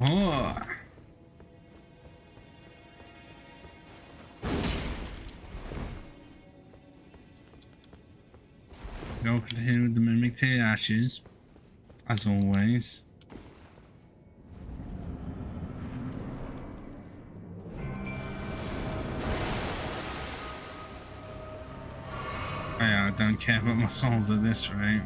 Oh. Go continue with the mimic to ashes, as always. I don't care about my souls at this rate.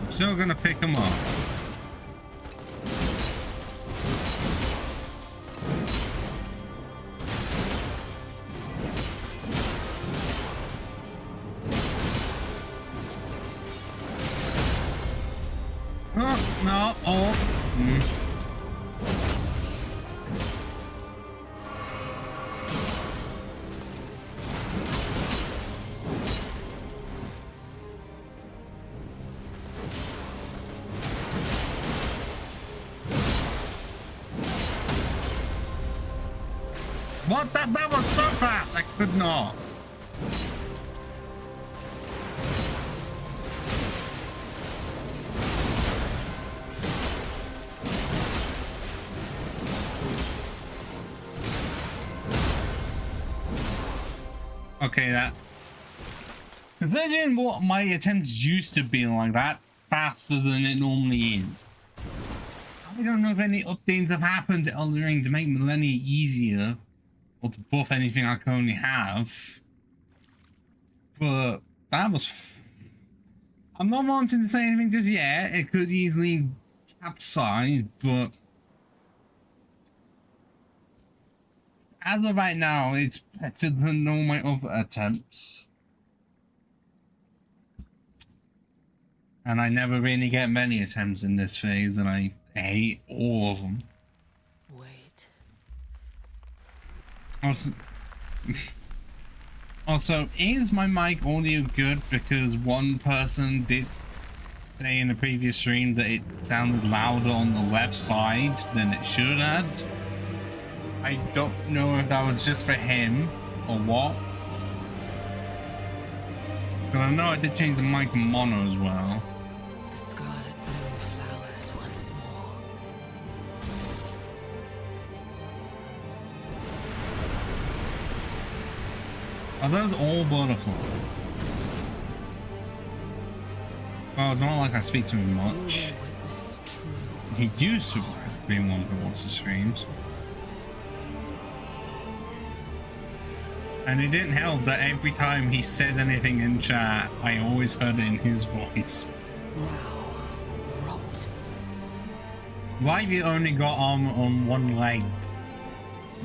I'm still gonna pick them up. Oh, no, oh. What? That was so fast! I could not. Okay, that. Considering what my attempts used to be like that, faster than it normally is. I don't know if any updates have happened to Elden Ring to make Malenia easier, or to buff anything I currently have. But that was. I'm not wanting to say anything just yet. It could easily capsize, but as of right now, it's better than all my other attempts. And I never really get many attempts in this phase, and I hate all of them. Wait. Also, is my mic audio good? Because one person did say in the previous stream that it sounded louder on the left side than it should have. I don't know if that was just for him or what. But I know I did change the mic mono as well. The scarlet bloom flowers once more. Are those all butterflies? Well, it's not like I speak to him much. He used to be one to watch the streams. And it didn't help that every time he said anything in chat, I always heard it in his voice. Wow. Rot. Why have you only got armor on one leg?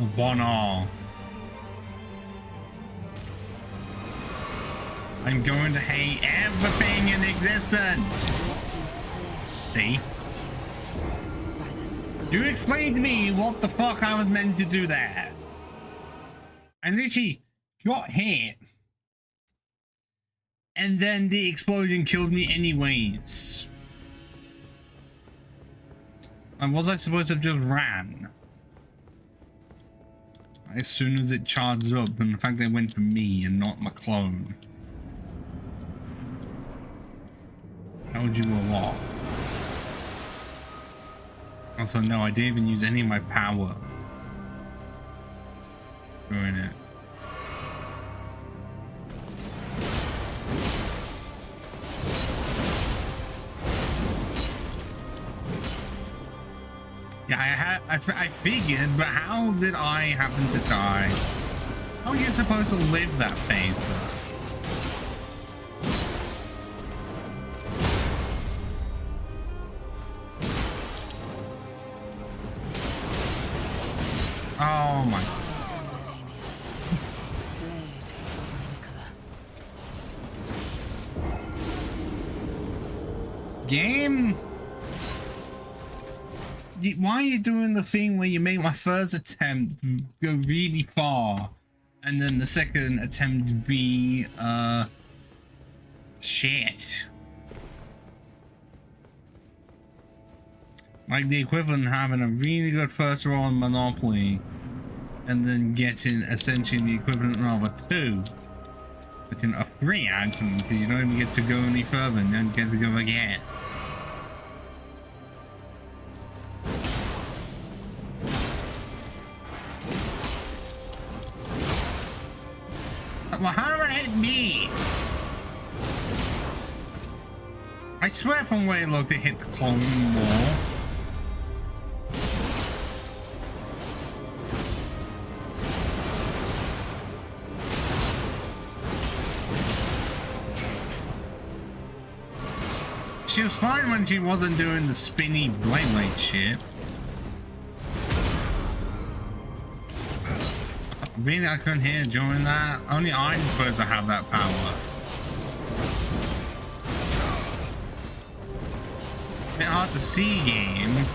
Or one arm? I'm going to hate everything in existence! See? You explain to me what the fuck I was meant to do there. I literally got hit. And then the explosion killed me anyways. And was I supposed to have just ran? As soon as it charged up, and the fact that it went for me and not my clone. Told you a lot. Also, no, I didn't even use any of my power during it. Yeah, I figured, but how did I happen to die? How are you supposed to live that phase though? Oh my. Game? Why are you doing the thing where you make my first attempt go really far and then the second attempt be shit? Like the equivalent of having a really good first roll on Monopoly and then getting essentially the equivalent of a 2, but in a 3 actually, because you don't even get to go any further and then get to go again. I swear from where it looked, it hit the clone wall. She was fine when she wasn't doing the spinny blade shit. Really, I couldn't hear during that. Only I'm supposed to have that power. Bit hard to see, game.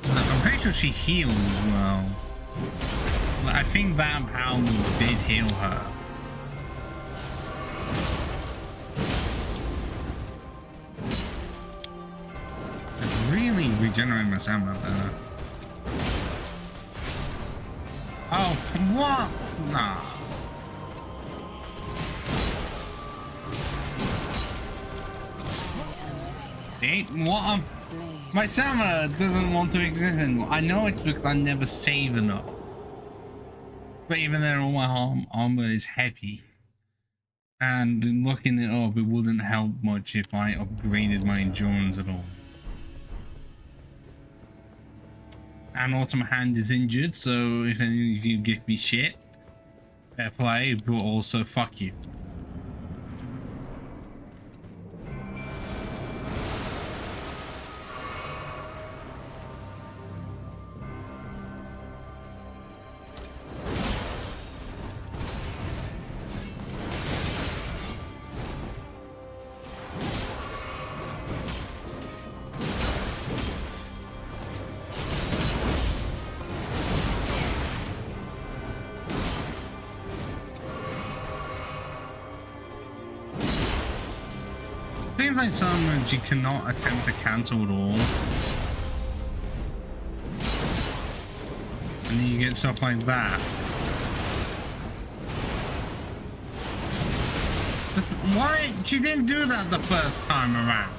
I'm pretty sure she heals as well. I think that power did heal her. Really regenerating my stamina there. Oh, what? Nah. What? My stamina doesn't want to exist anymore. I know it's because I never save enough. But even then, all my armor is heavy. And looking it up, it wouldn't help much if I upgraded my endurance at all. And also my hand is injured, so if any of you give me shit, fair play, but also fuck you. Seems like some moves you cannot attempt to cancel at all. And then you get stuff like that. Why? She didn't do that the first time around.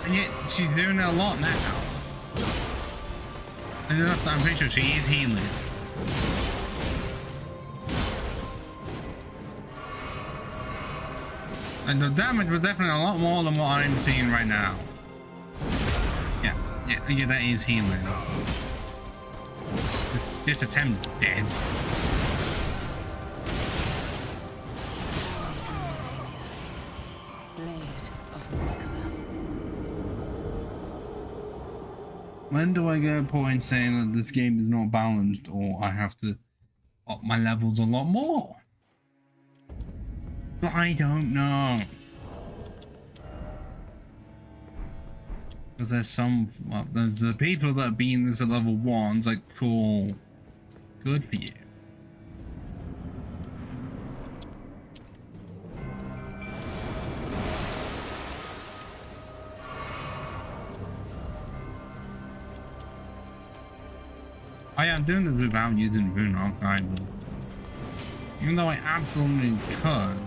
And yet she's doing it a lot now. And that's, I'm pretty sure she is healing. And the damage was definitely a lot more than what I'm seeing right now. Yeah, that is healing. This attempt is dead. When do I get a point saying that this game is not balanced, or I have to up my levels a lot more? But I don't know. Because there's some, well, there's the people that are being this at level 1, it's like, cool, good for you. I am doing this without using Rune Archive, even though I absolutely could.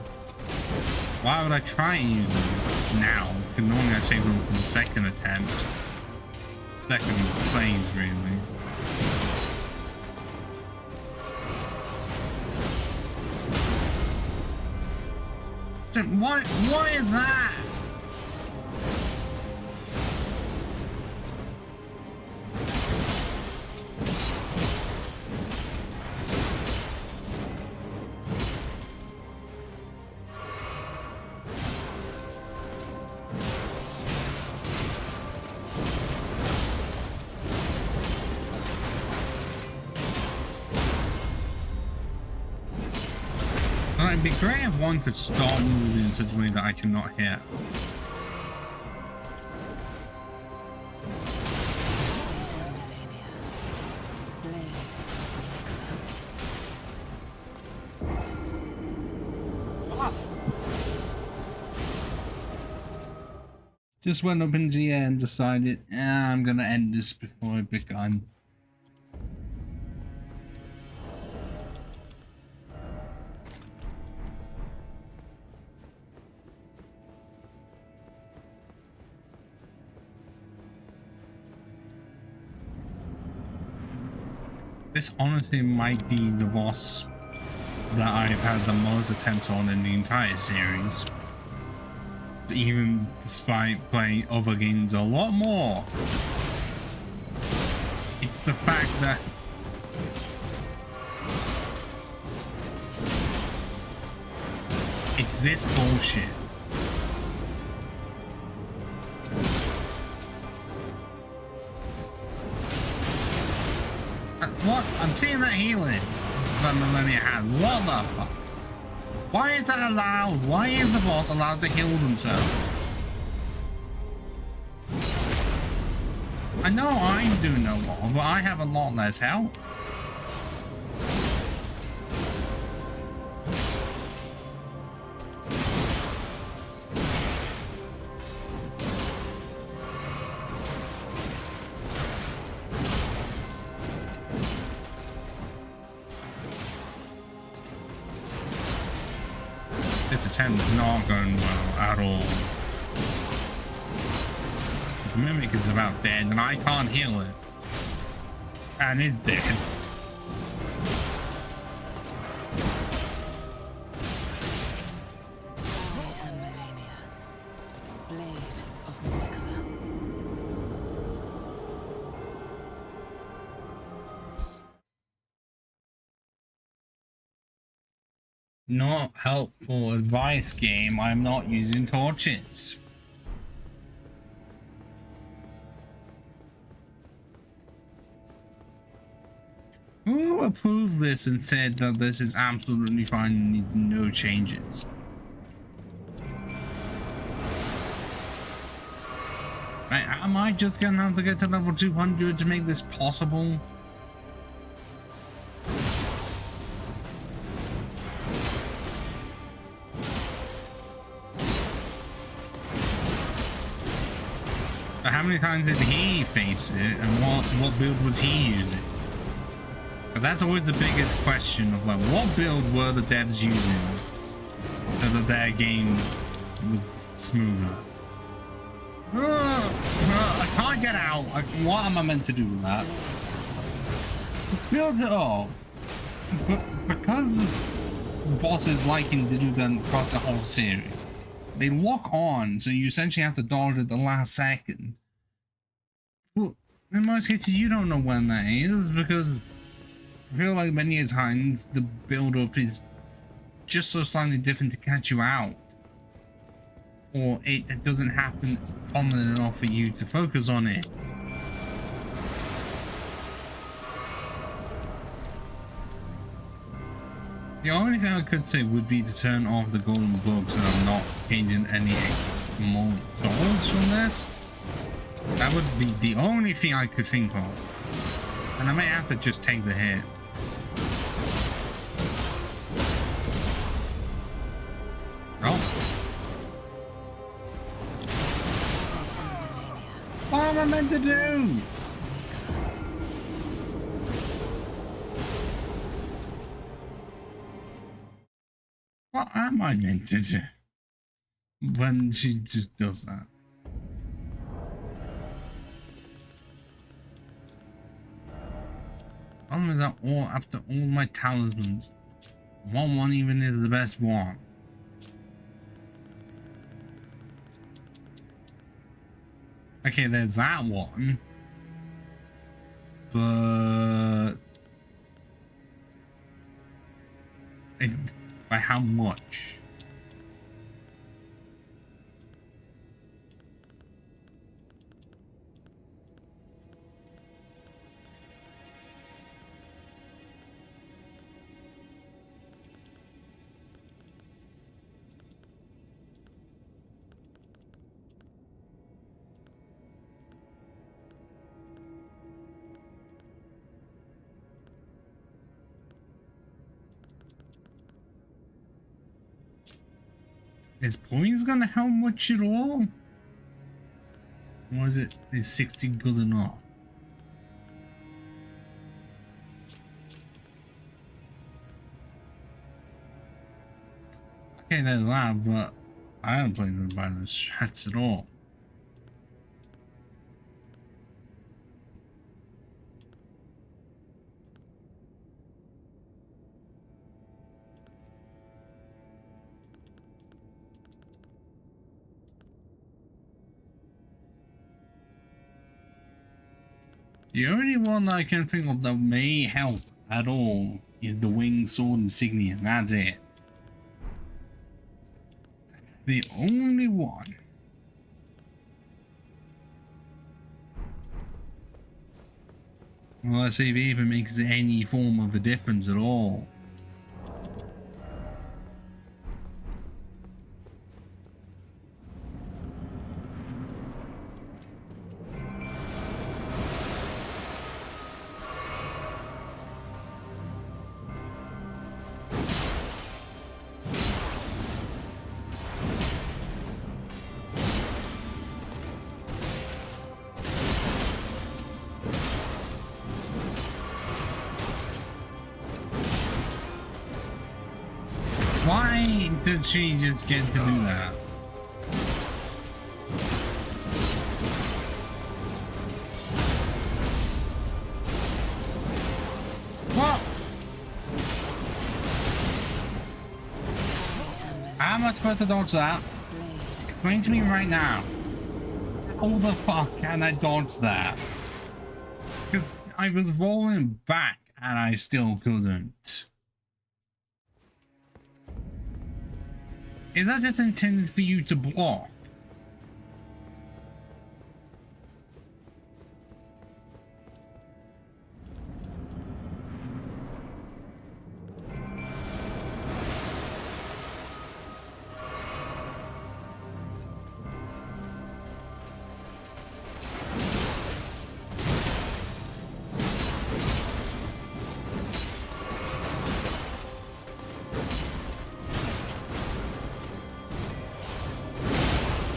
Why would I try and use them now? Because normally I save them for the second attempt. Second plays, really. Why is that? It'd be great if one could start moving in such a way that I cannot hit. Just went up into the air and decided, I'm gonna end this before I begin. This honestly might be the boss that I've had the most attempts on in the entire series. Even despite playing other games a lot more. It's the fact that it's this bullshit. What? I'm seeing that healing that Malenia had. What the fuck? Why is that allowed? Why is the boss allowed to heal themselves? I know I'm doing no more, but I have a lot less health. This attempt is not going well at all. The mimic is about dead and I can't heal it. And it's dead. I am Malenia, blade of Nicola. Not helpful advice, game. I'm not using torches. Who approved this and said that this is absolutely fine and needs no changes? Right, am I just gonna have to get to level 200 to make this possible? How many times did he face it, and what build was he using? Because that's always the biggest question of like, what build were the devs using so that their game was smoother? I can't get out. Like, what am I meant to do with that? Build it up. But because of bosses liking to do them across the whole series, they lock on, so you essentially have to dodge at the last second. Well, in most cases, you don't know when that is, because I feel like many times the build-up is just so slightly different to catch you out. Or it doesn't happen prominent enough for you to focus on it. The only thing I could say would be to turn off the golden book so I'm not gaining any extra more souls from this. That would be the only thing I could think of. And I may have to just take the hit. Oh. What am I meant to do? What am I meant to do when she just does that? Only that all after all my talismans, what one even is the best one? Okay, there's that one, but by how much? Is points gonna help much at all? Or is 60 good enough? Okay, there's that, but I don't play them by the strats at all. The only one I can think of that may help at all is the winged sword insignia. That's it. That's the only one. Well, let's see if it even makes any form of a difference at all. Why did she just get to do that? What? How am I supposed to dodge that? Explain to me right now. How the fuck can I dodge that? Because I was rolling back and I still couldn't. Is that just intended for you to block?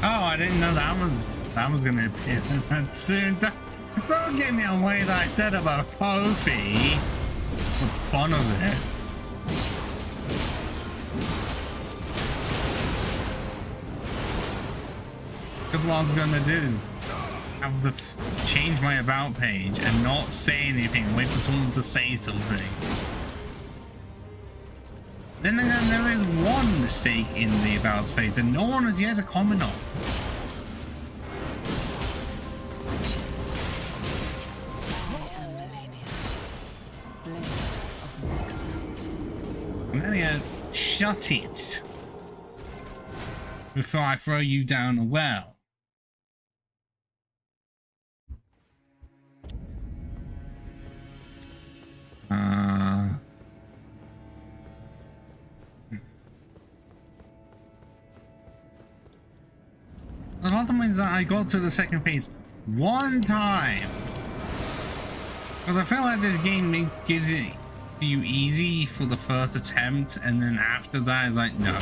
I didn't know that was gonna appear that soon. Don't get me away that I said about Kofi. What's fun of it? Because what I was gonna do, have to change my about page and not say anything, wait for someone to say something. Then again, there is one mistake in the about page and no one has yet to comment on. Malenia, shut it before I throw you down a well. The bottom is that I got to the second phase one time. Because I feel like this game gives it to you easy for the first attempt, and then after that it's like, no.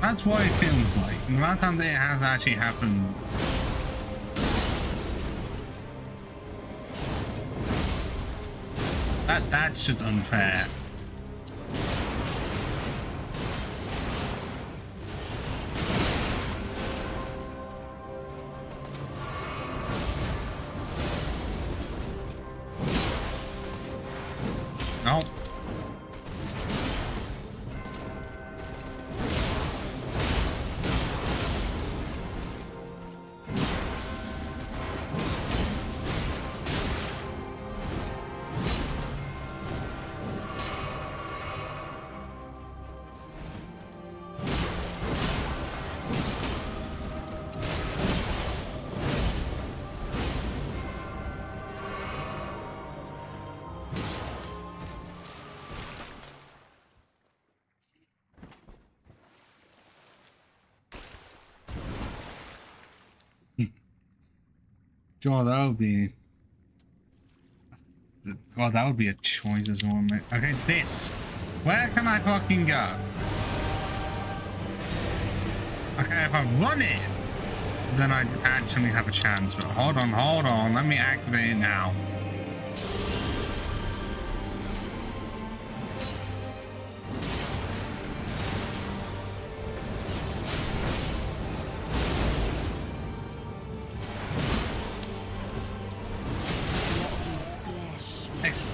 That's what it feels like. The amount of time that it has actually happened. That's just unfair. No. God, that would be... God, that would be a choice as well, mate. Okay, this. Where can I fucking go? Okay, if I run it, then I actually have a chance. But hold on. Let me activate it now.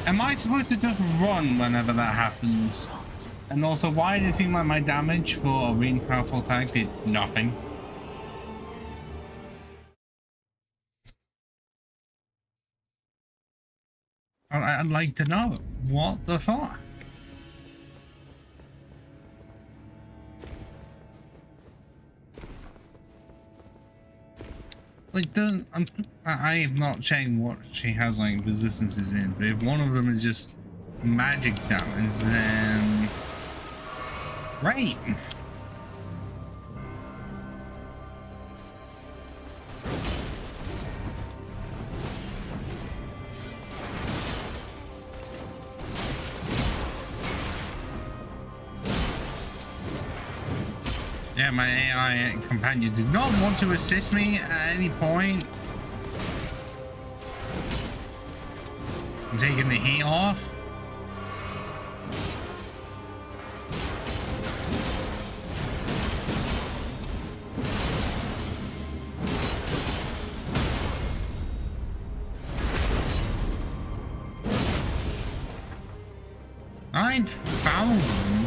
Am I supposed to just run whenever that happens? And also, why does it seem like my damage for a really powerful attack did nothing? I'd like to know. What the fuck? Like, I have not checked what she has like resistances in, but if one of them is just magic damage, then great. Yeah, my AI companion did not want to assist me at any point. I'm taking the heat off. $9,000.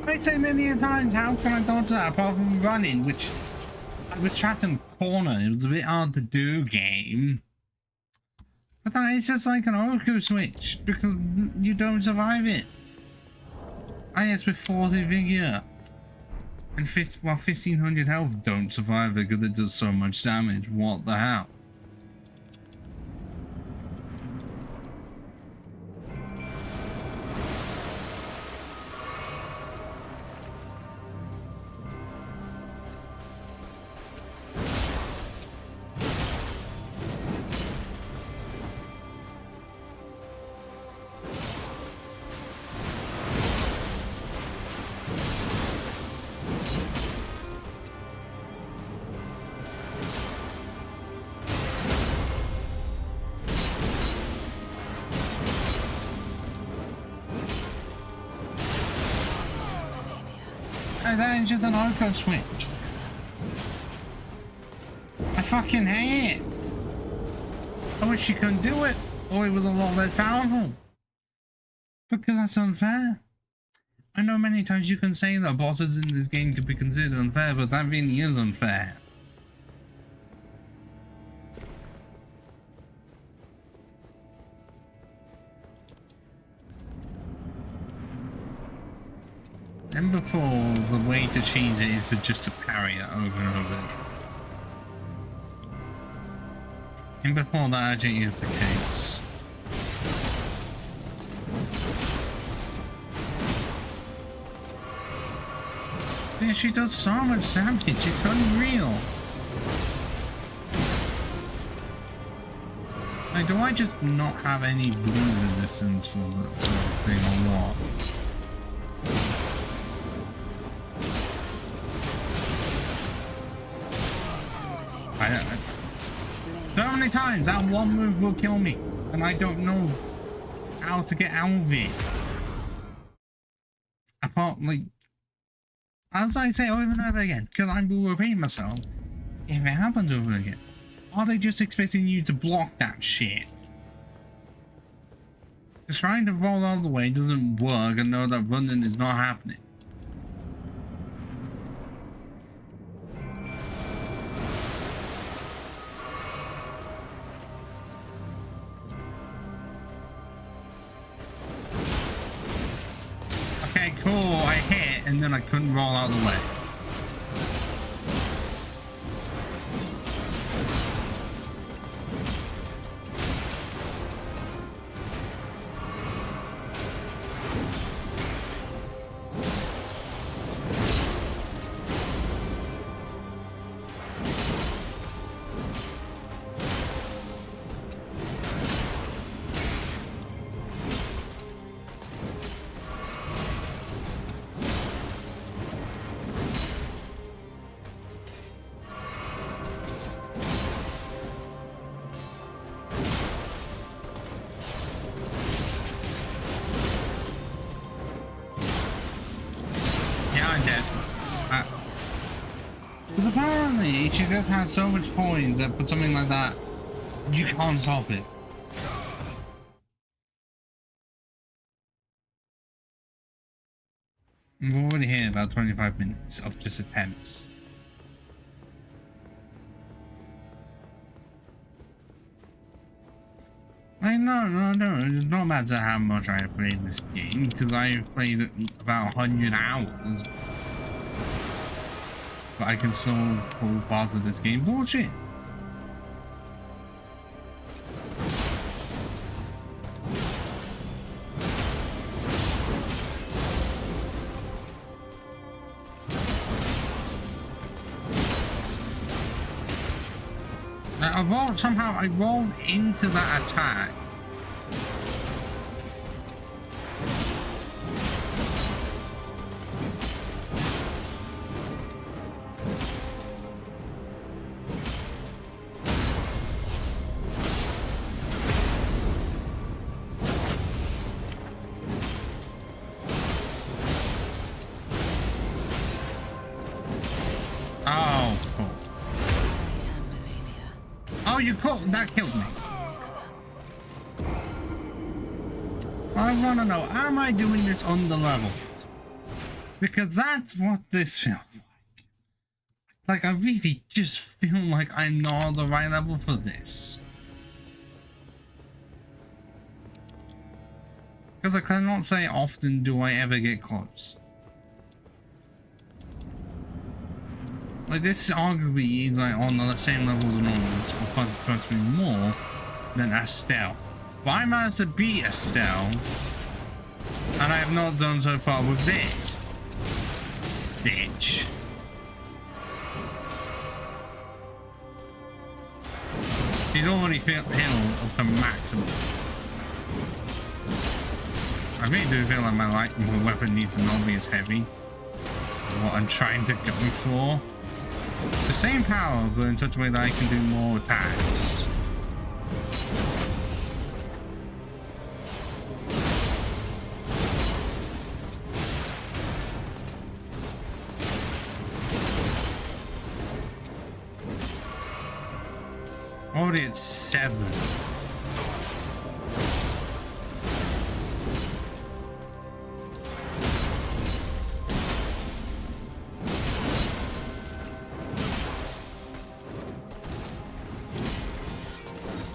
I say many a times, how can I dodge that apart from running, which I was trapped in a corner. It was a bit hard to do, game. But that is just like an Oroku switch, because you don't survive it. IS with 40 vigor and 1500 health don't survive it because it does so much damage. What the hell? That is just an Oroku switch. I fucking hate it. I wish you couldn't do it, or it was a lot less powerful. Because that's unfair. I know many times you can say that bosses in this game could be considered unfair, but that really is unfair. And before, the way to cheese it is to just to parry it over and over again. And before that actually is the case. Yeah, she does so much damage, it's unreal. Like, do I just not have any blue resistance for that sort of thing or what? So many times that one move will kill me, and I don't know how to get out of it. Apart, like, as I say over and over again, because I will repeat myself, if it happens over again, are they just expecting you to block that shit? Just trying to roll out of the way doesn't work and know that running is not happening. Cool, I hit and then I couldn't roll out of the way. she just has so much points that for something like that, you can't stop it. We've already hit about 25 minutes of just attempts. No, it's not matter how much I have played this game, because I've played it about 100 hours. But I can still pull parts of this game bullshit. Somehow I rolled into that attack. Oh, cool. Oh, you caught that killed me. I want to know, am I doing this on the level? Because that's what this feels like. Like, I really just feel like I'm not on the right level for this. Because I cannot say often do I ever get close. Like, this arguably is like on the same level as normal, or possibly more than Estelle. But I managed to beat Estelle, and I have not done so far with this bitch. She's already healed up to maximum. I really do feel like my weapon needs to not be as heavy. What I'm trying to go for. The same power, but in such a way that I can do more attacks. Already at 7.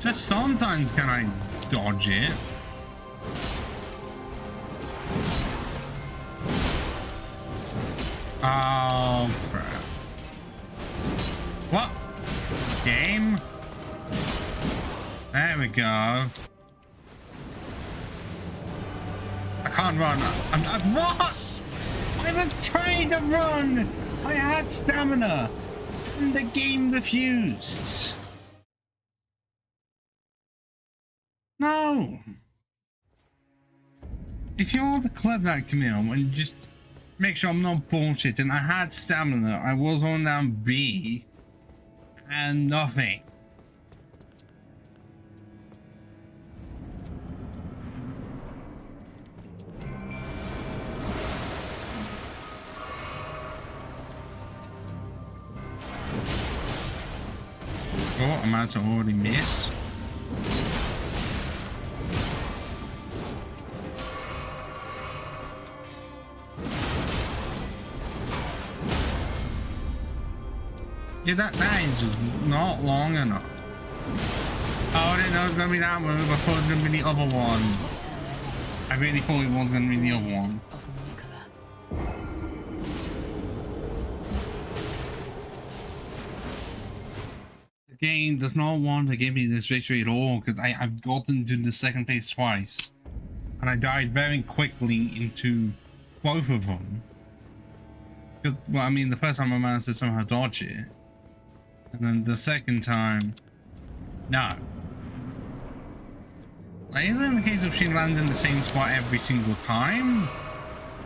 Just sometimes can I dodge it. Oh crap. What? Game? There we go. I can't run. What? I was trying to run! I had stamina! And the game refused. No! If you're the clever that Camille, and just make sure I'm not bullshitting, I had stamina, I was on down B, and nothing. Oh, I'm about to already miss. Yeah, that is just not long enough. Oh, I didn't know it was gonna be that move. I thought it was gonna be the other one. I really thought it was gonna be the other one. The game does not want to give me this victory at all because I've gotten to the second phase twice. And I died very quickly into both of them. Because, well, I mean, the first time I managed to somehow dodge it. And then the second time, no. Like, is it the case of she lands in the same spot every single time?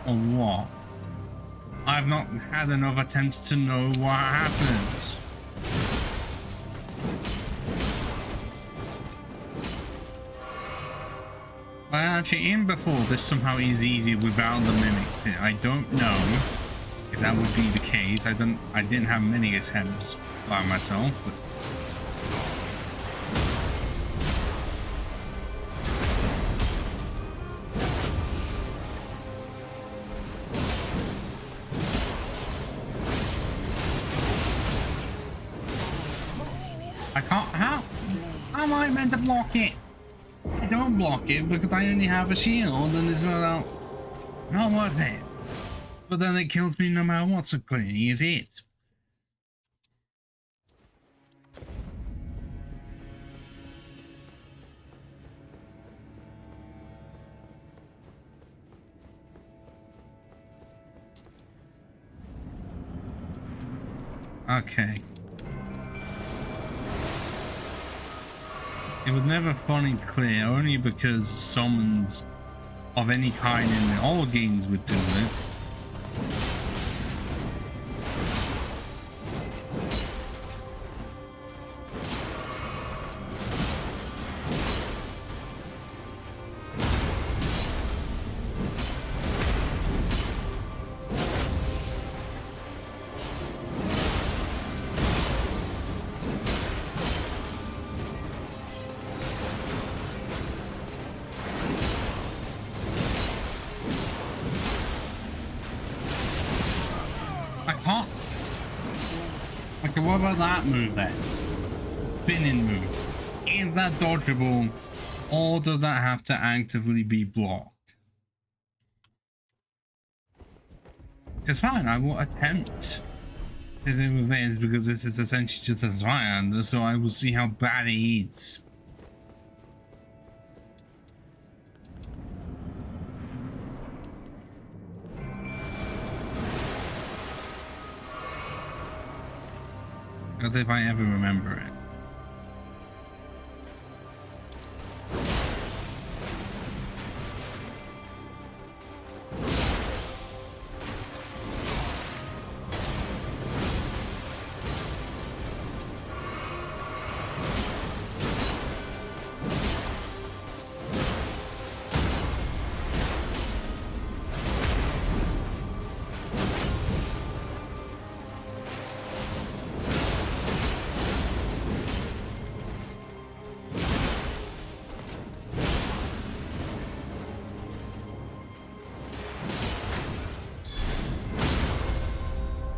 Or what? I've not had enough attempts to know what happens. Well, actually, in before, this somehow is easy without the mimic pit. I don't know if that would be the case. I didn't have many attempts by myself, but I can't. How am I meant to block it? I don't block it because I only have a shield and it's not worth it. But then it kills me no matter what, so clearly is it. Okay. It was never fully clear, only because summons of any kind in all games would do it. What about that move then? Spinning move. Is that dodgeable, or does that have to actively be blocked? Because fine, I will attempt to do this because this is essentially just a Zweihander, so I will see how bad it is. As if I ever remember it.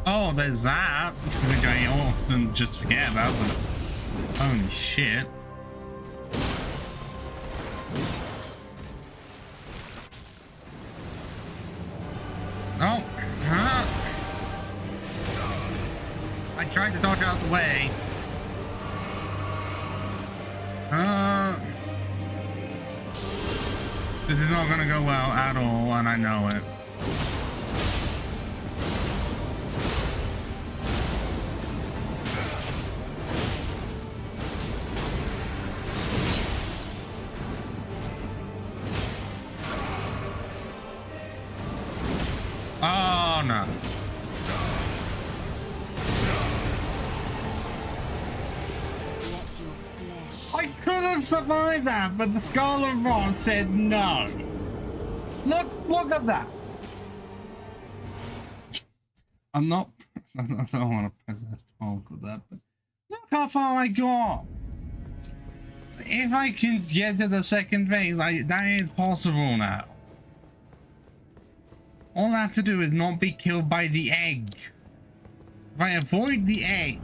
Oh, there's that, which I often just forget about, but holy shit. Oh, I tried to dodge out the way. This is not gonna go well at all, and I know it. Oh no. I could have survived that, but the Scarlet Rod said no. Look at that. I don't want to press F12 for that, but look how far I got. If I can get to the second phase, that is possible now. All I have to do is not be killed by the egg. If I avoid the egg,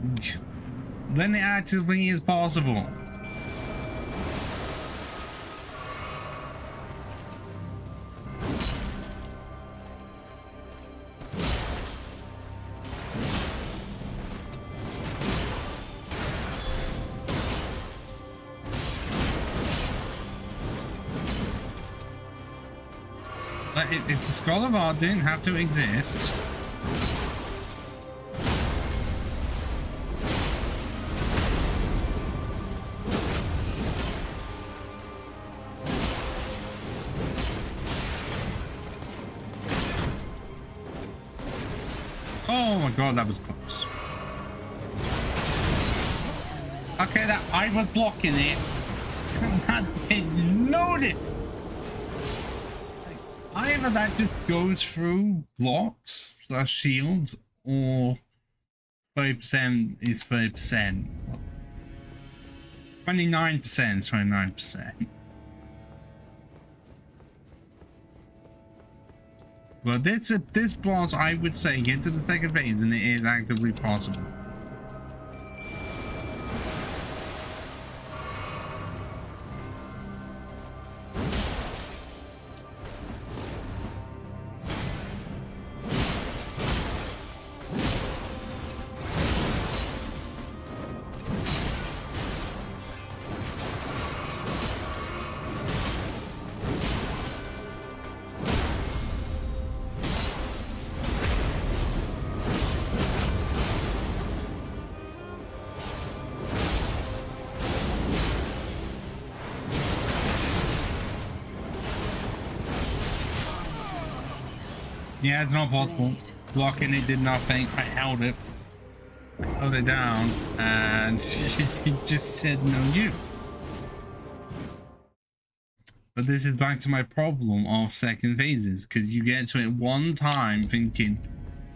then it actually is possible. But if the Skull of Art didn't have to exist, oh my god, that was close. Okay, that I was blocking it. That did loaded. Either that just goes through blocks / shields, or 30% is 30%. 29% is 29%. But this boss, I would say, get to the second phase and it is actively possible. Yeah, it's not possible. Blocking it did nothing. I held it. I held it down, and it just said no you. But this is back to my problem of second phases, because you get to it one time thinking,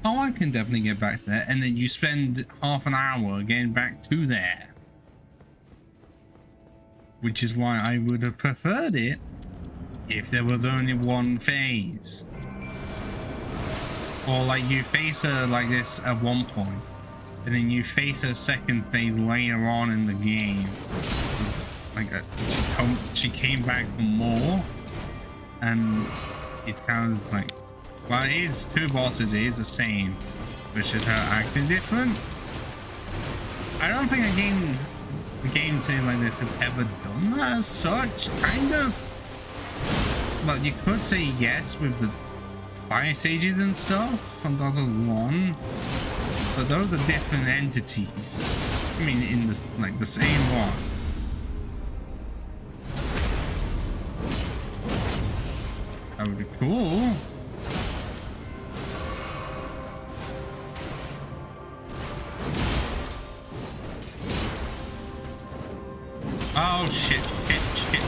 oh, I can definitely get back there, and then you spend half an hour getting back to there. Which is why I would have preferred it if there was only one phase. Or like you face her like this at one point, and then you face her second phase later on in the game. Like she came back for more, and it's kind of like, well, it is two bosses, it is the same, but it's just her acting different. I don't think a game saying like this has ever done that as such, kind of. But you could say yes with the fire stages and stuff from Dota 1, but those are different entities. I mean, in the like the same one. That would be cool. Oh shit, shit.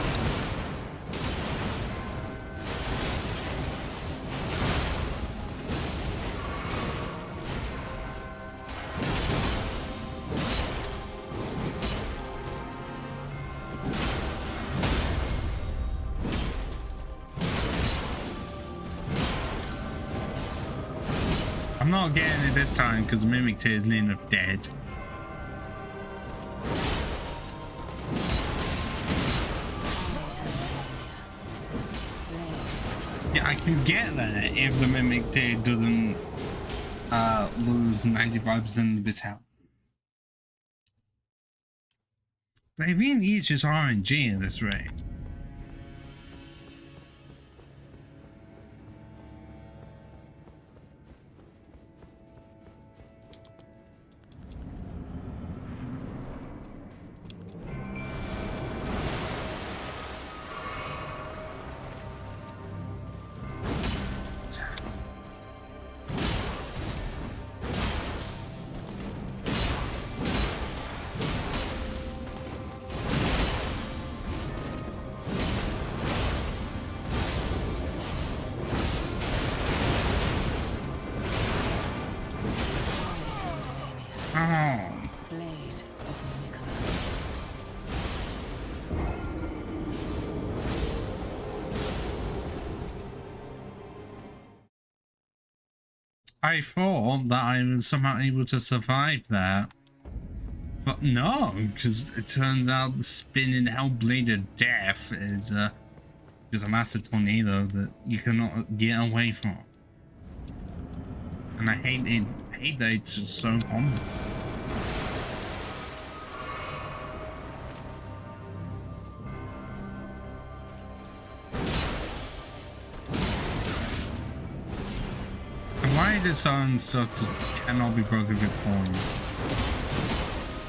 I'm not getting it this time because Mimic Tear is near enough dead. Yeah, I can get there if the Mimic Tear doesn't lose 95% of its health. But it really is just RNG at this rate. I thought that I was somehow able to survive that, but no, because it turns out the spinning Hellblade of Death is just a massive tornado that you cannot get away from. And I hate it. I hate that it's just so common. This certain stuff just cannot be broken with coins.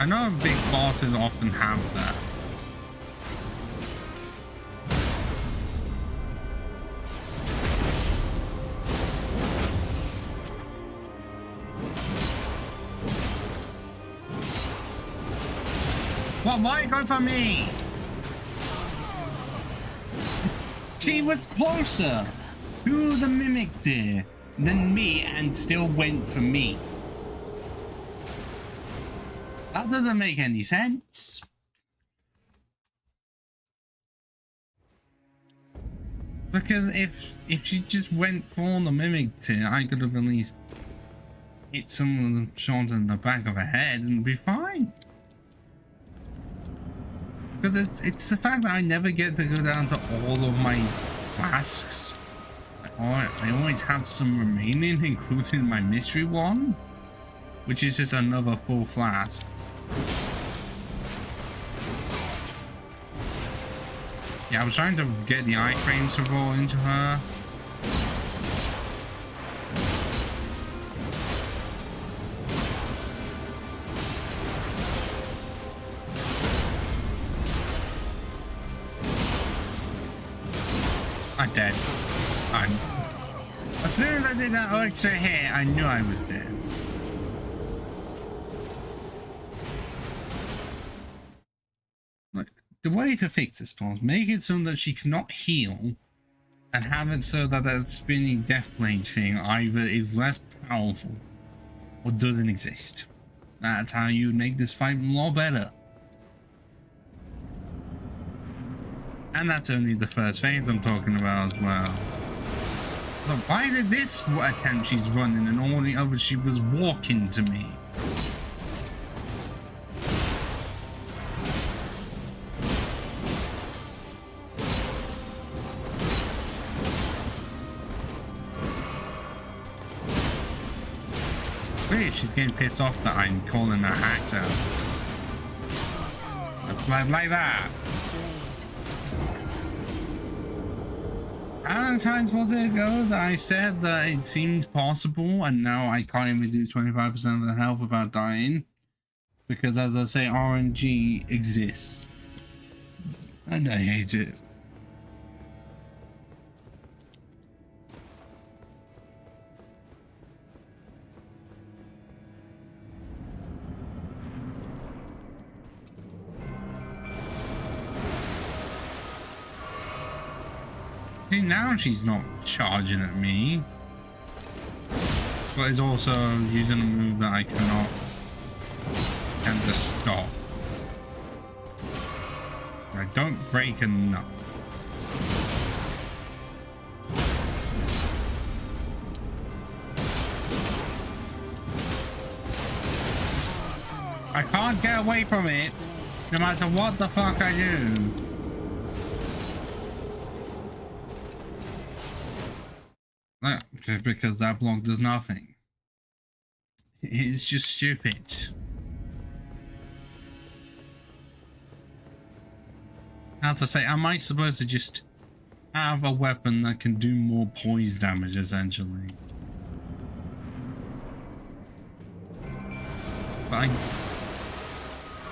I know big bosses often have that. What? Why are you going for me? She was closer. to the mimic there than me and still went for me. That doesn't make any sense. Because if she just went for the mimic tier, I could have at least hit some of the shots in the back of her head and be fine. Because it's the fact that I never get to go down to all of my flasks. I always have some remaining, including my mystery one, which is just another full flask. Yeah, I was trying to get the iframes to roll into her. I'm dead. As soon as I did that extra hit, I knew I was dead. Like, the way to fix this problem is make it so that she cannot heal and have it so that that spinning death blade thing either is less powerful or doesn't exist. That's how you make this fight a lot better. And that's only the first phase I'm talking about as well. But why did this attempt she's running and all the others she was walking to me? Weird, she's getting pissed off that I'm calling her hacked out. Like that. How many times was it ago that I said that it seemed possible and now I can't even do 25% of the health without dying? Because as I say, RNG exists. And I hate it. See, now she's not charging at me, but it's also using a move that I cannot just stop. I don't break enough. I can't get away from it no matter what the fuck I do. Because that block does nothing. It's just stupid. How to say, am I supposed to just have a weapon that can do more poise damage essentially? But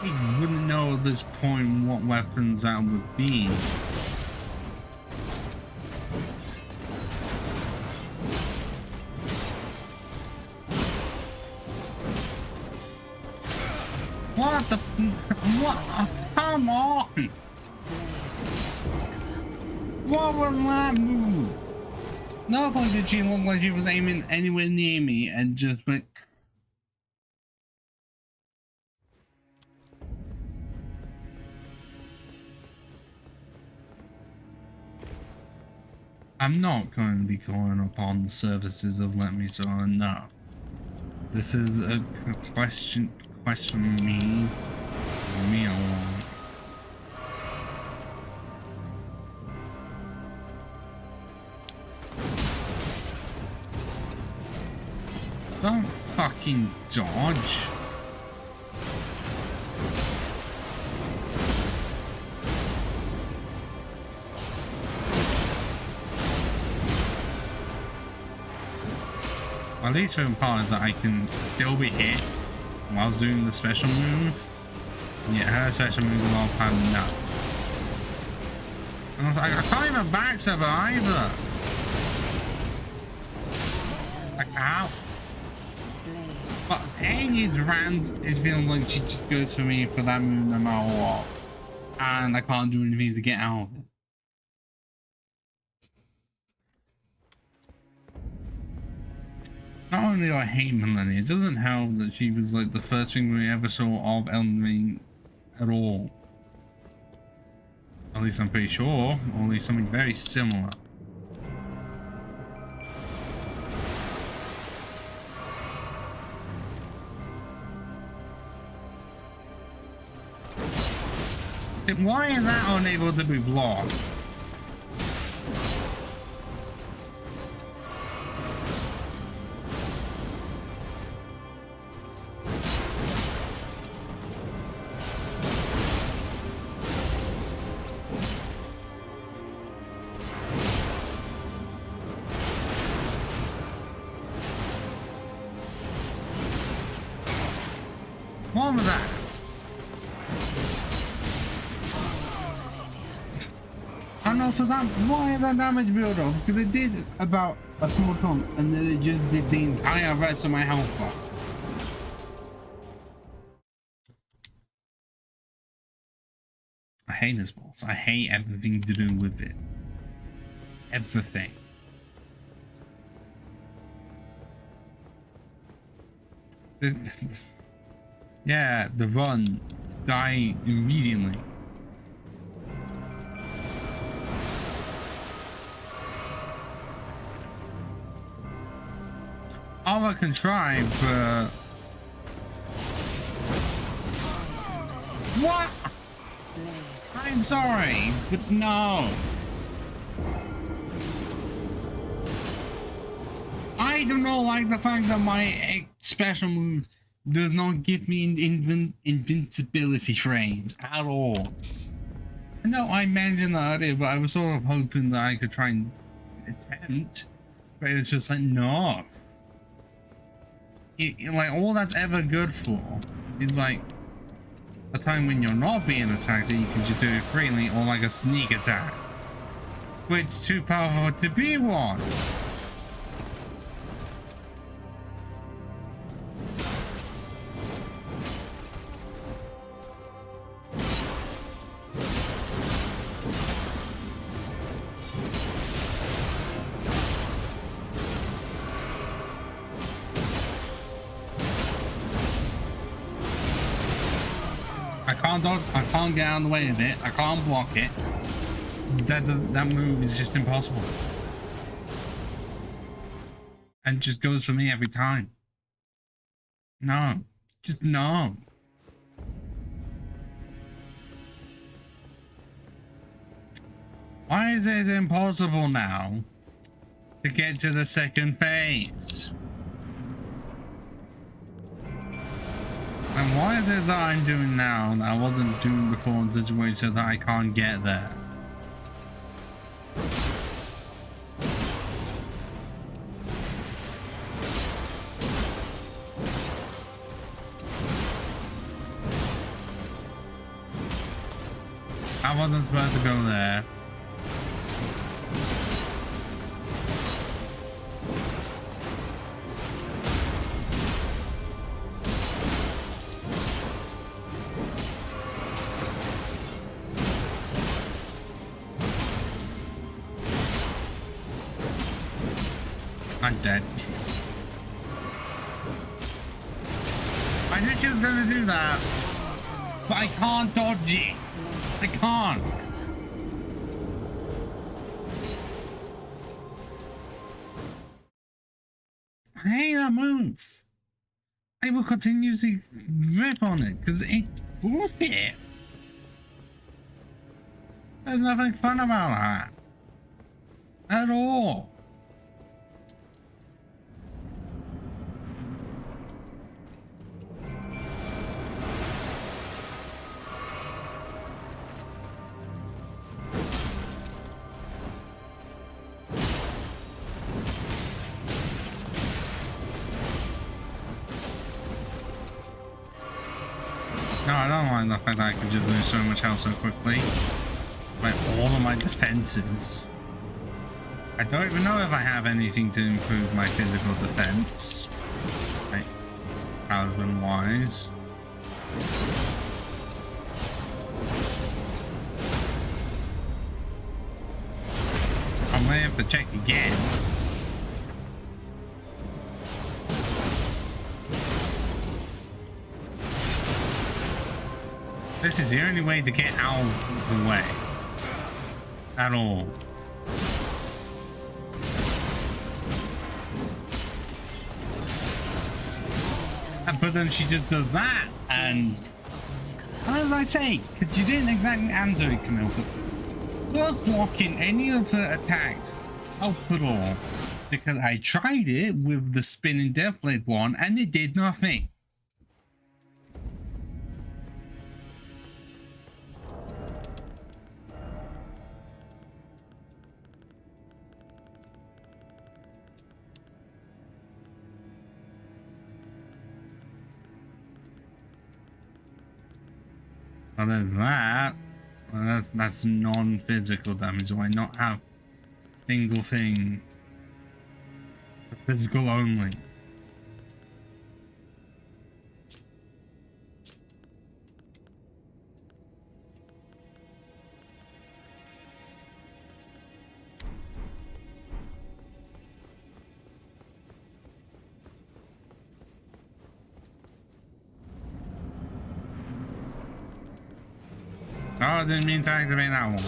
I wouldn't know at this point what weapons that would be. What the? What? Come on! What was that move? No point did she look like she was aiming anywhere near me and just went. I'm not going to be calling upon the services of Let Me Saw. No. This is a quest from me. Me alone. Don't fucking dodge. At least for the part is that I can still be hit while doing the special move. And yet her special move will all pan no. And I can't even backstab her either. Like how? But it's random. It feels like she just goes for me for that move no matter what. And I can't do anything to get out of it. Not only do I hate Malenia, it doesn't help that she was like the first thing we ever saw of Elden Ring at all. At least I'm pretty sure, or at least something very similar. Why is that unable to be blocked? What was that? I know, so that why is that damage build up? Because it did about a small chunk and then it just did the entire rest of my health bar. I hate this boss. I hate everything to do with it. Everything. Yeah, the run. Die immediately. All I can try, but... What? I'm sorry, but no. I do not like the fact that my special move does not give me invincibility frames at all. I know I mentioned that earlier, but I was sort of hoping that I could try and attempt, but it's just like, no. Like, all that's ever good for is like a time when you're not being attacked that you can just do it freely, or like a sneak attack, which is too powerful to be one. I can't get out of the way of it. I can't block it. That move is just impossible. And just goes for me every time. No. Just no. Why is it impossible now to get to the second phase? And why is it that I'm doing now that I wasn't doing before in such a way so that I can't get there? I wasn't supposed to go there. I'm dead. I knew she was gonna do that, but I can't dodge it. I can't. I hate that move. I will continuously rip on it because it's bullshit. There's nothing fun about that at all. No, I don't like the fact that I can just lose so much health so quickly. Like all of my defenses. I don't even know if I have anything to improve my physical defense. Like, paladin wise. I'm gonna have to check again. This is the only way to get out of the way. At all. But then she just does that, and as I say, because you didn't exactly answer it, Camille, but not blocking any of her attacks helped at all, because I tried it with the spinning Deathblade one, and it did nothing. Other than that, well, that's non-physical damage, so I not have a single thing. Physical only. Oh, I didn't mean to activate that one.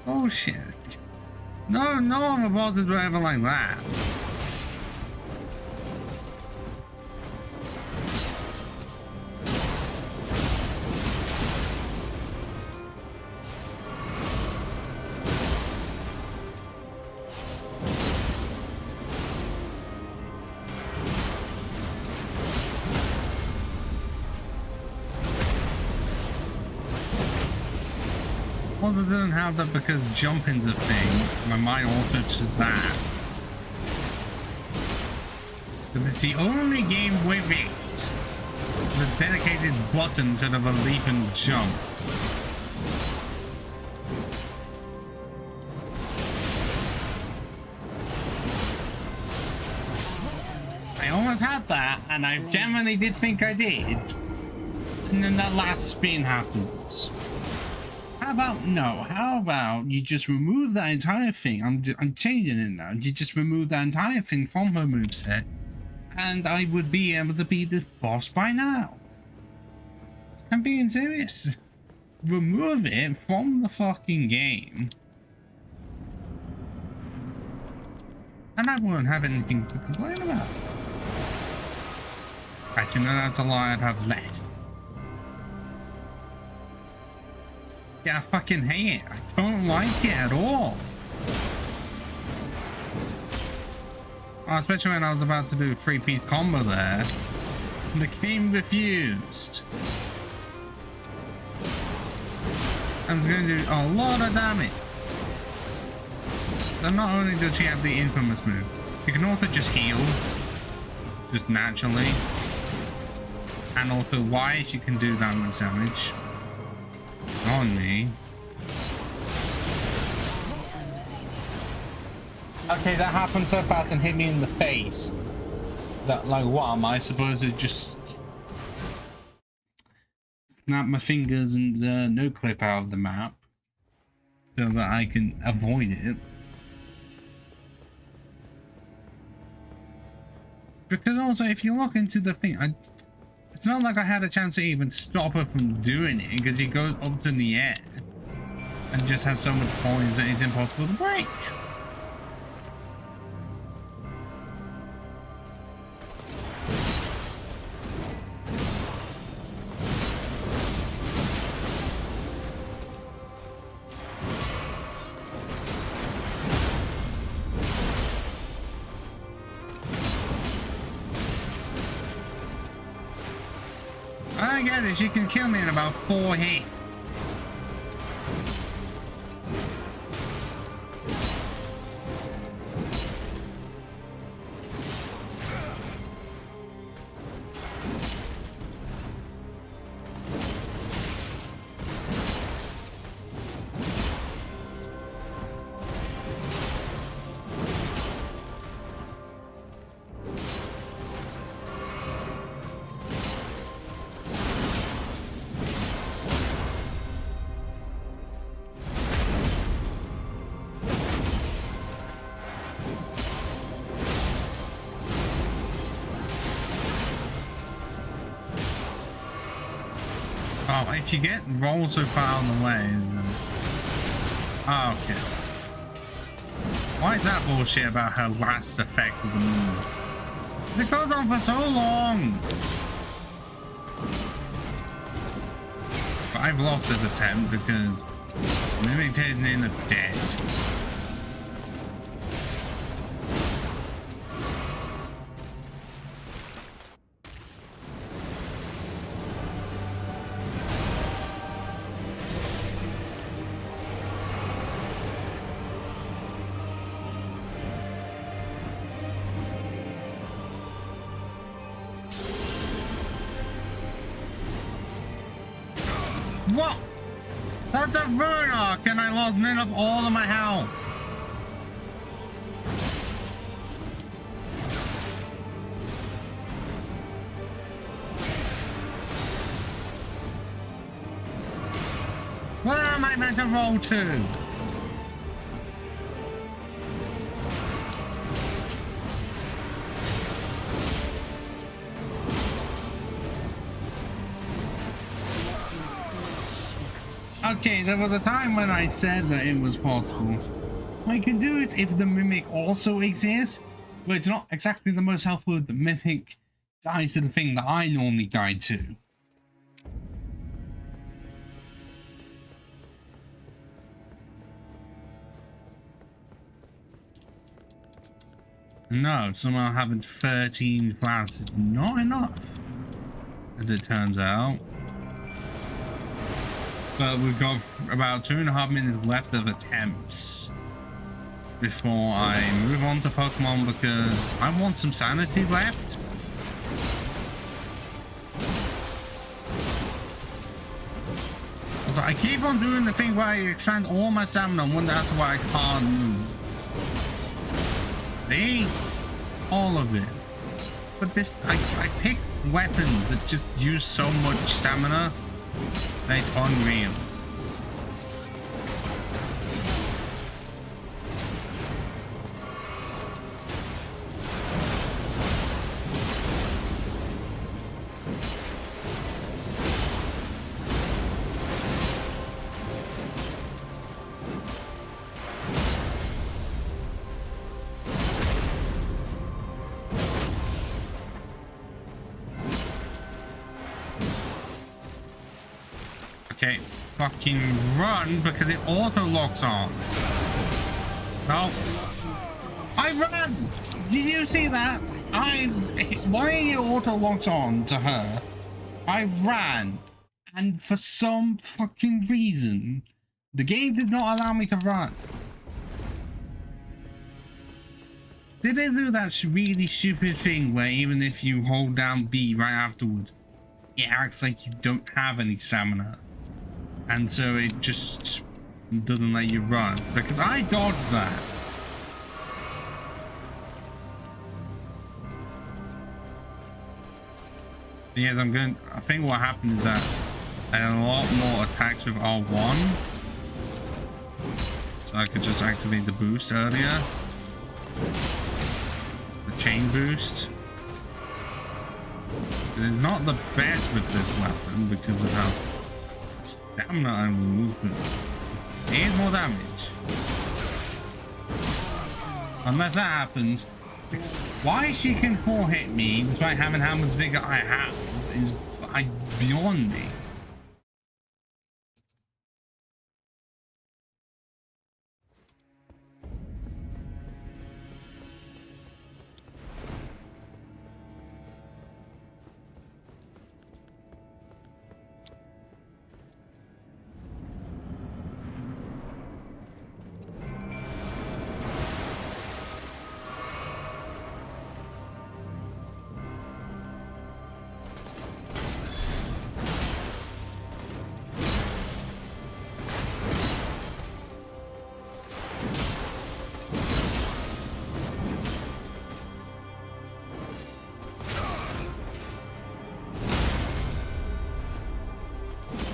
Oh shit. No other bosses were ever like that. Other than how that because jumping's a thing, my mind also does that. But it's the only game with it. The dedicated button instead of a leap and jump. I almost had that, and I genuinely did think I did. And then that last spin happens. How about no? How about you just remove that entire thing? I'm changing it now. You just remove that entire thing from her moveset, and I would be able to beat this boss by now. I'm being serious. Remove it from the fucking game, and I won't have anything to complain about. Actually, no, that's a lie. I'd have less. Yeah, I fucking hate it. I don't like it at all. Oh, especially when I was about to do a 3-piece combo there. And the game refused. I was going to do a lot of damage. And not only does she have the infamous move, you can also just heal. Just naturally. And also why she can do that much damage. On me. Okay, that happened so fast and hit me in the face that, like, what am I supposed to just snap my fingers and no clip out of the map so that I can avoid it? Because also, if you look into the thing, it's not like I had a chance to even stop her from doing it, because she goes up to the air and just has so much points that it's impossible to break. I get it, she can kill me in about 4 hits. Oh, if you get rolled so far out of the way. Oh, okay. Why is that bullshit about her last effect of the move? It goes on for so long. But I've lost this attempt because Mimic in are dead. What? That's a burn arc and I lost none of all of my health. Where am I meant to roll to? Okay, there was a time when I said that it was possible. I can do it if the Mimic also exists, but it's not exactly the most helpful if the Mimic dies to the thing that I normally guide to. No, somehow having 13 plants is not enough, as it turns out. But we've got about 2.5 minutes left of attempts before I move on to Pokemon because I want some sanity left. Also, I keep on doing the thing where I expand all my stamina and wonder that's why I can't move. See? All of it. But this, I pick weapons that just use so much stamina. It's unreal. Okay, fucking run because it auto locks on. No. I ran! Did you see that? Why it auto locks on to her? I ran. And for some fucking reason, the game did not allow me to run. Did they do that really stupid thing where even if you hold down B right afterwards, it acts like you don't have any stamina? And so it just doesn't let you run. Because I dodged that. Yes, I think what happened is that I had a lot more attacks with R1. So I could just activate the boost earlier. The chain boost. It is not the best with this weapon because of how stamina and movement. And more damage. Unless that happens. Why she can 4-hit me despite having how much vigor I have is beyond me.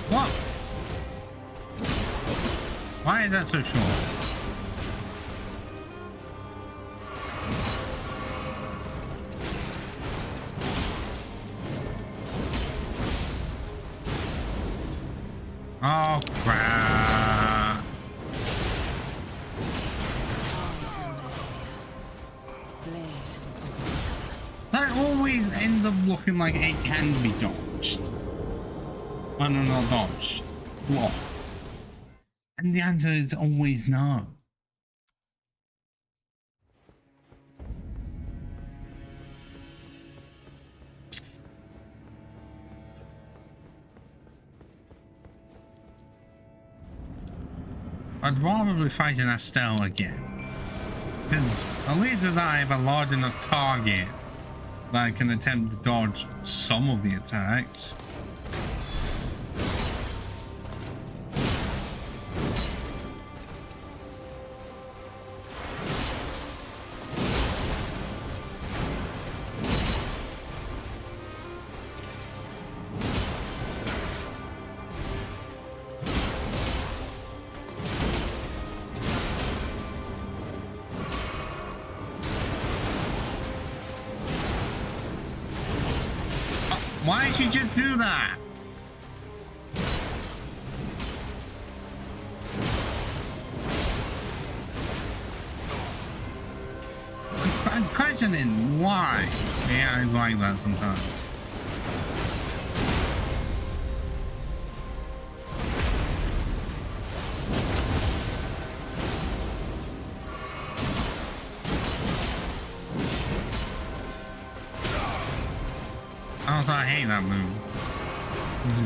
What? Why is that so short? Oh crap. That always ends up looking like it can be dodged. Oh no, not dodged. What? And the answer is always no. I'd rather be fighting Estelle again. Because at least with that I have a large enough target that I can attempt to dodge some of the attacks. Why did she just do that? I'm questioning why. Yeah, I like that sometimes. I hate that move.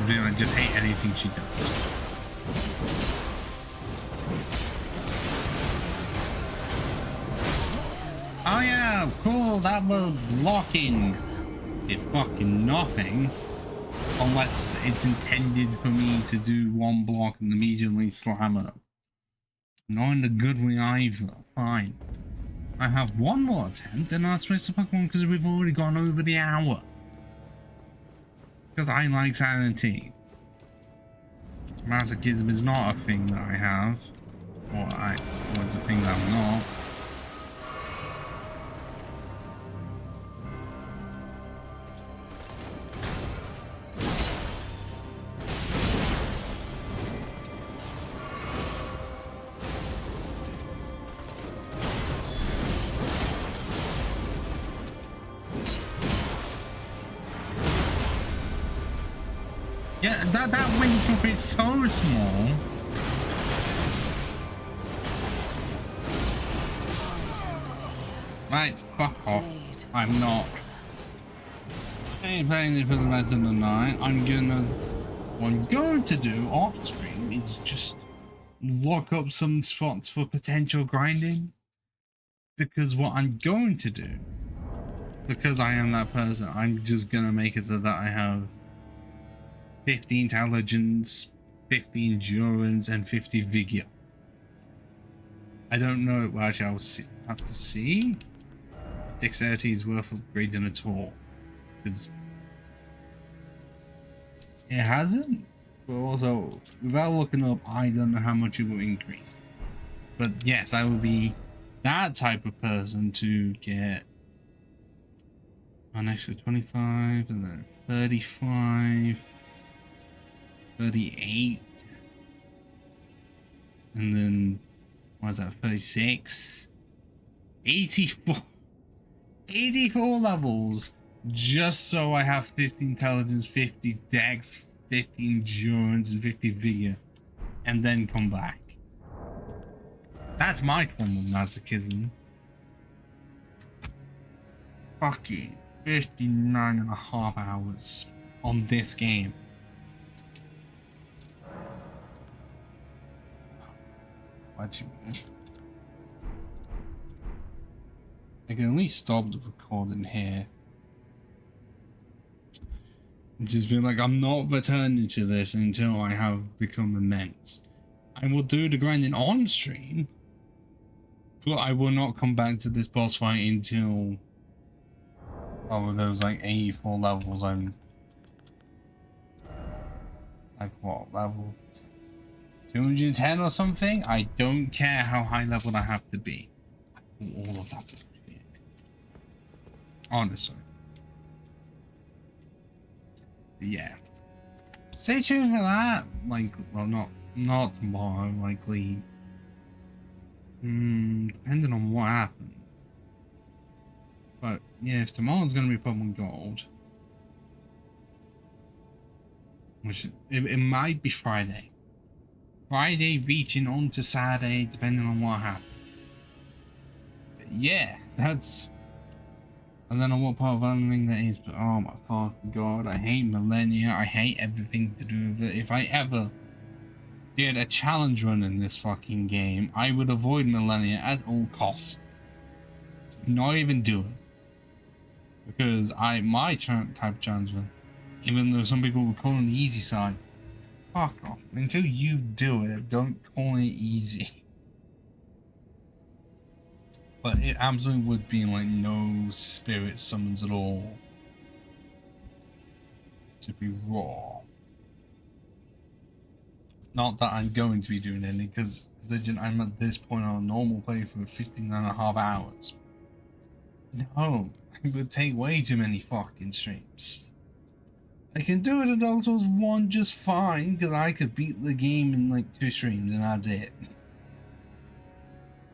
I just hate anything she does. Oh yeah, cool, that was blocking is fucking nothing. Unless it's intended for me to do one block and immediately slam up. Not in a good way either. Fine. I have one more attempt and I'll switch to Pokemon because we've already gone over the hour. Because I like sanity. Masochism is not a thing that I have. Or it's a thing that I'm not. Yeah, that wind jump is so small. Right, fuck off. I'm not. I ain't playing it for the rest of the night. What I'm going to do off stream is just lock up some spots for potential grinding. Because what I'm going to do, because I am that person, I'm just gonna make it so that I have 50 intelligence, 50 endurance, and 50 vigor. I don't know. Well, actually, I'll have to see if dexterity is worth upgrading at all, because it hasn't. But also, without looking up, I don't know how much it will increase. But yes, I will be that type of person to get an extra 25 and then 35. 38 and then what is that, 36, 84 levels just so I have 50 intelligence, 50 dex, 50 endurance, and 50 vigor, and then come back. That's my form of masochism. Fucking 59.5 hours on this game. What you mean? I can at least stop the recording here. Just be like, I'm not returning to this until I have become immense. I will do the grinding on stream, but I will not come back to this boss fight until those like 84 levels. I'm like what level? 210 or something? I don't care how high level I have to be. I call all of that bullshit. Honestly. But yeah. stay tuned for that. Like, well, not tomorrow, likely. Depending on what happens. But yeah, if tomorrow's gonna be Pokemon Gold, which it might be Friday. Friday reaching on to Saturday, depending on what happens. But yeah, that's. I don't know what part of Elden Ring that is, but oh my fucking god, I hate Malenia. I hate everything to do with it. If I ever did a challenge run in this fucking game, I would avoid Malenia at all costs. Not even do it. Because my type of challenge run, even though some people would call it the easy side, fuck off. Until you do it, don't call it easy. But it absolutely would be like no spirit summons at all. To be raw. Not that I'm going to be doing any, because I'm at this point on a normal playthrough of 15.5 hours. No, it would take way too many fucking streams. I can do it at Dark Souls 1 just fine, because I could beat the game in like 2 streams and that's it.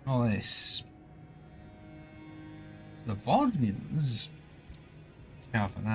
All this. The VOD news. Yeah, for now.